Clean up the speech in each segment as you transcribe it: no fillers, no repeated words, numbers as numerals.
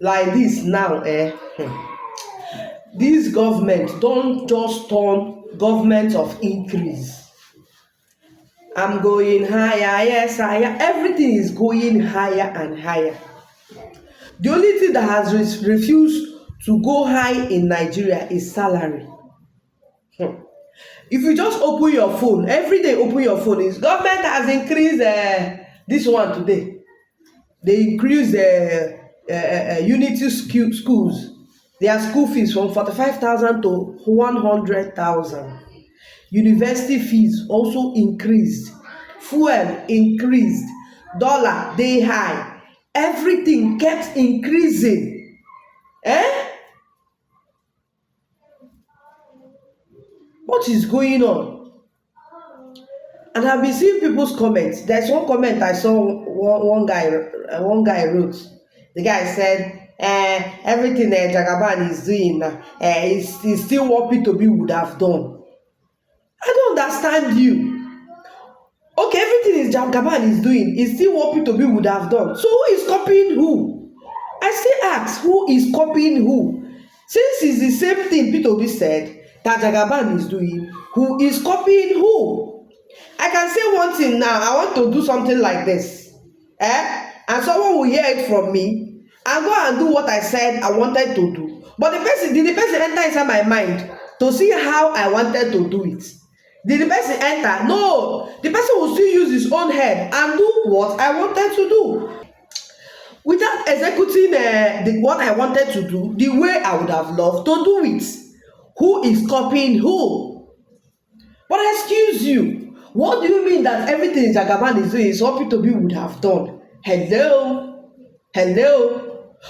like this now, this government don't just turn government of increase. I'm going higher, yes, higher. Everything is going higher and higher. The only thing that has refused to go high in Nigeria is salary. If you just open your phone, every day open your phone, is government has increased this one today. They increased unity schools, their school fees from 45,000 to 100,000. University fees also increased, fuel increased, dollar dey high, everything kept increasing. What is going on? And I've been seeing people's comments. There's one comment I saw, one guy wrote. The guy said, everything Jagaban is doing is still what Peter Obi would have done. I don't understand you. Okay, everything Jagaban is doing is still what Peter Obi would have done. So who is copying who? I still ask, who is copying who? Since it's the same thing Peter Obi said that Jagaban is doing, who is copying who? I can say one thing now. I want to do something like this, and someone will hear it from me and go and do what I said I wanted to do. But did the person enter inside my mind to see how I wanted to do it? Did the person enter? No. The person will still use his own head and do what I wanted to do, without executing what I wanted to do the way I would have loved to do it. Who is copying who? But excuse you, what do you mean that everything Jagaban is doing is what Peter Obi would have done? Hello?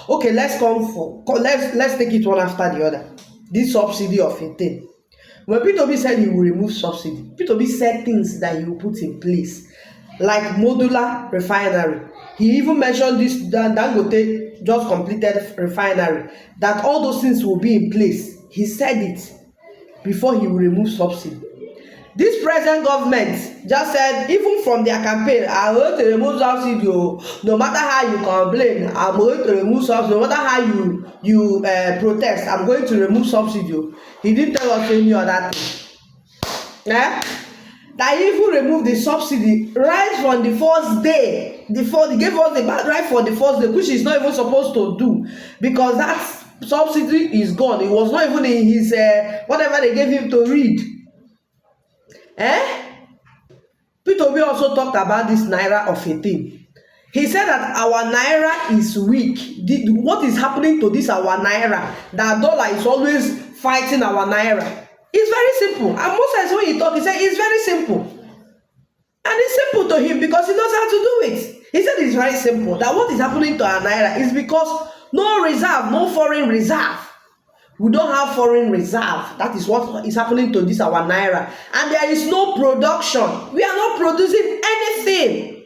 Okay, let's take it one after the other. This subsidy of a thing. When Peter Obi said he will remove subsidy, Peter Obi said things that he will put in place, like modular refinery. He even mentioned this Dangote just completed refinery, that all those things will be in place. He said it before he will remove subsidy. This present government just said, even from their campaign, I'm going to remove subsidy. No matter how you complain, I'm going to remove subsidy. No matter how you protest, I'm going to remove subsidy. He didn't tell us any other thing. That he even removed the subsidy right from the first day. He gave us the bad right for the first day, which he's not even supposed to do, because that subsidy is gone. It was not even in his whatever they gave him to read. Peter Obi also talked about this naira of a thing. He said that our naira is weak. What is happening to this our naira? That dollar is always fighting our naira. It's very simple. And most times when he talk, he said it's very simple. And it's simple to him because he knows how to do it. He said it's very simple. That what is happening to our naira is because no reserve, no foreign reserve. We don't have foreign reserve. That is what is happening to this our naira. And there is no production. We are not producing anything.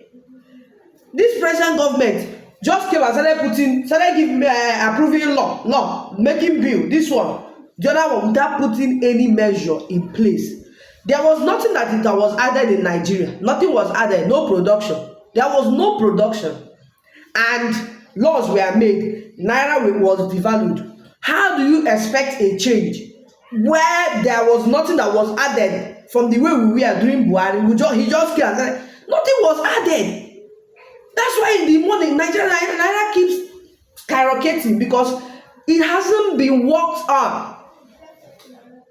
This present government just came and started giving approving law, making bill. This one, the other one, without putting any measure in place. There was nothing that was added in Nigeria. Nothing was added. No production. There was no production, and laws were made. Naira was devalued. How do you expect a change where there was nothing that was added from the way we were doing Buhari? He just came and said nothing was added. That's why in the morning Nigeria keeps skyrocketing, because it hasn't been worked on.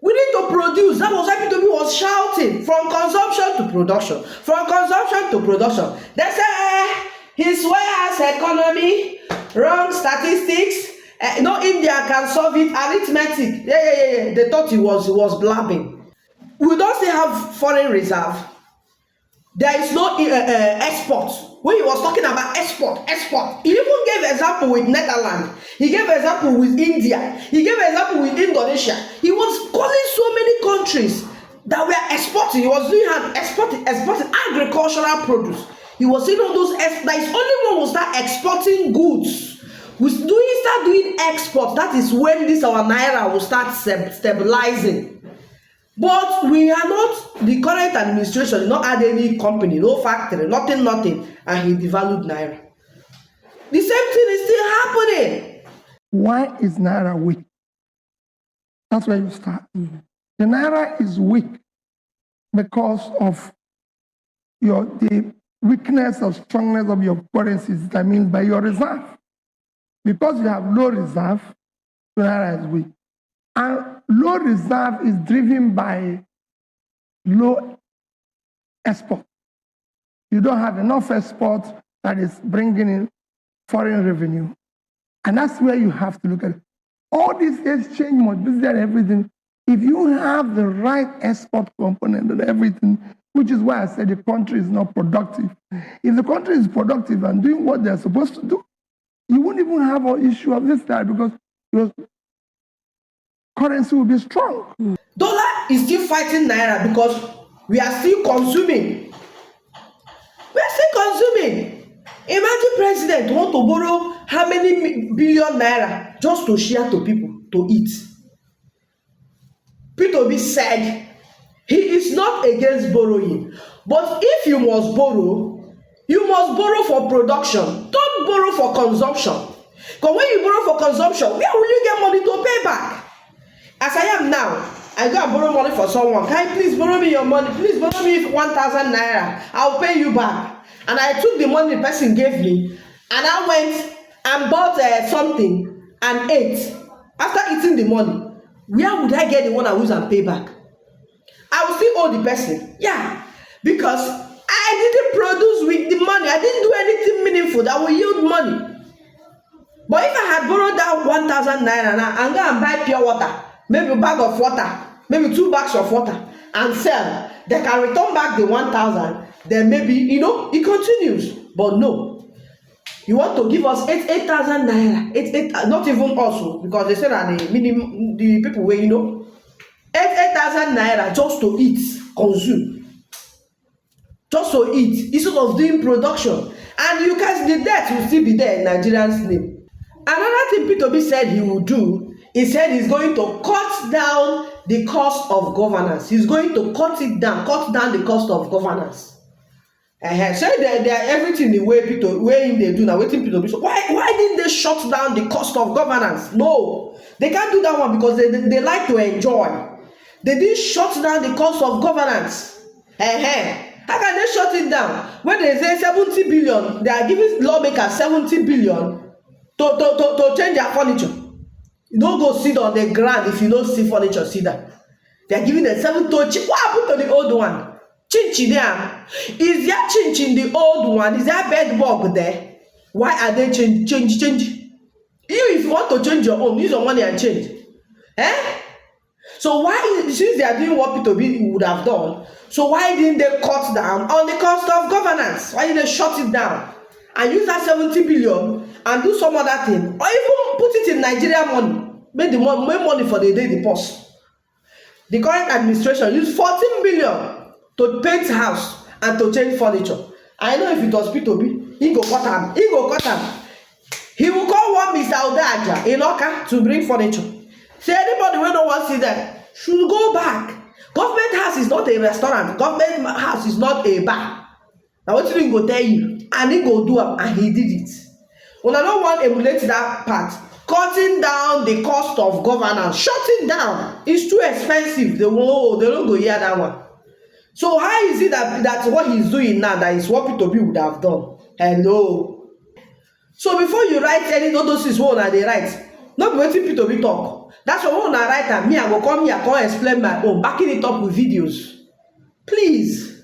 We need to produce. That was why Peter was shouting from consumption to production, from consumption to production. They say he swears economy, wrong statistics. No, India can solve it. Arithmetic. Yeah. They thought he was blabbing. We don't still have foreign reserve. There is no export. When he was talking about export, he even gave example with Netherlands. He gave example with India. He gave example with Indonesia. He was calling so many countries that were exporting. He was doing exporting agricultural produce. He was saying all those. There is only one who start exporting goods. We start doing export. That is when this our naira will start stabilizing. But we are not, the current administration did not add any company, no factory, nothing, and he devalued naira. The same thing is still happening. why is Naira weak? That's where you start. The Naira is weak because of the weakness or strongness of your currency is determined by your reserve. Because you have low reserve, the Naira is weak. And low reserve is driven by low export. You don't have enough export that is bringing in foreign revenue. And that's where you have to look at it. All this exchange must be there, everything. If you have the right export component and everything, which is why I said the country is not productive. If the country is productive and doing what they're supposed to do, you won't even have an issue of this type because your currency will be strong. Dollar is still fighting Naira because we are still consuming. We are still consuming. Imagine president want to borrow how many billion naira just to share to people to eat. Peter Obi said he is not against borrowing, but if you must borrow for production. Don't borrow for consumption. Because when you borrow for consumption, where will you get money to pay back? As I am now, I go and borrow money for someone. Can you please borrow me your money? Please borrow me 1,000 naira. I'll pay you back. And I took the money the person gave me, and I went and bought something and ate. After eating the money, where would I get the one I use and pay back? I will still owe the person. Yeah, because I didn't produce with the money. I didn't do anything meaningful that will yield money. But if I had borrowed that 1,000 naira now and go and buy pure water, maybe a bag of water, maybe 2 bags of water, and sell, they can return back the 1,000. Then maybe, it continues. But no. You want to give us 8,000 naira. Not even also, because they say that the people where 8,000 naira just to eat, consume. Just to eat, instead of doing production. And you guys, the debt will still be there in Nigerians' name. Another thing Peter Obi said he will do, he said he's going to cut down the cost of governance. He's going to cut down the cost of governance. So they are everything the way they do now. Waiting Peter Obi. So why didn't they shut down the cost of governance? No, they can't do that one because they like to enjoy. They didn't shut down the cost of governance. How can they shut it down when they say 70 billion? They are giving lawmakers 70 billion to change their furniture. You don't go sit on the ground if you don't see furniture. See that they are giving them 70 to what happened to the old one? Chinchi there. Is there chinch in the old one? Is there bed bug there? Why are they change? You, if you want to change your own, use your money and change. So why, since they are doing what Peter Obi would have done, so why didn't they cut down on the cost of governance? Why didn't they shut it down and use that 70 billion and do some other thing, or even put it in Nigeria money, make money for the day the post? The current administration used 14 billion to paint house and to change furniture. I know if it was Peter Obi, he go cut am. He will call one Mr. Odaja in Oka to bring furniture. Say anybody wey no wan see them should go back. Government house is not a restaurant. Government house is not a bar. Na wetin he go tell you, and he go do am, and he did it. Una no wan emulate that part. Cutting down the cost of governance, shutting down. It's too expensive. They don't go hear that one. So how is it that what he's doing now, that is what Peter Obi would have done? Hello. So before you write any notices wey una dey write, no be wetin Peter Obi talk. That's why when una write am, me I go come here come explain my own, backing it up with videos. Please.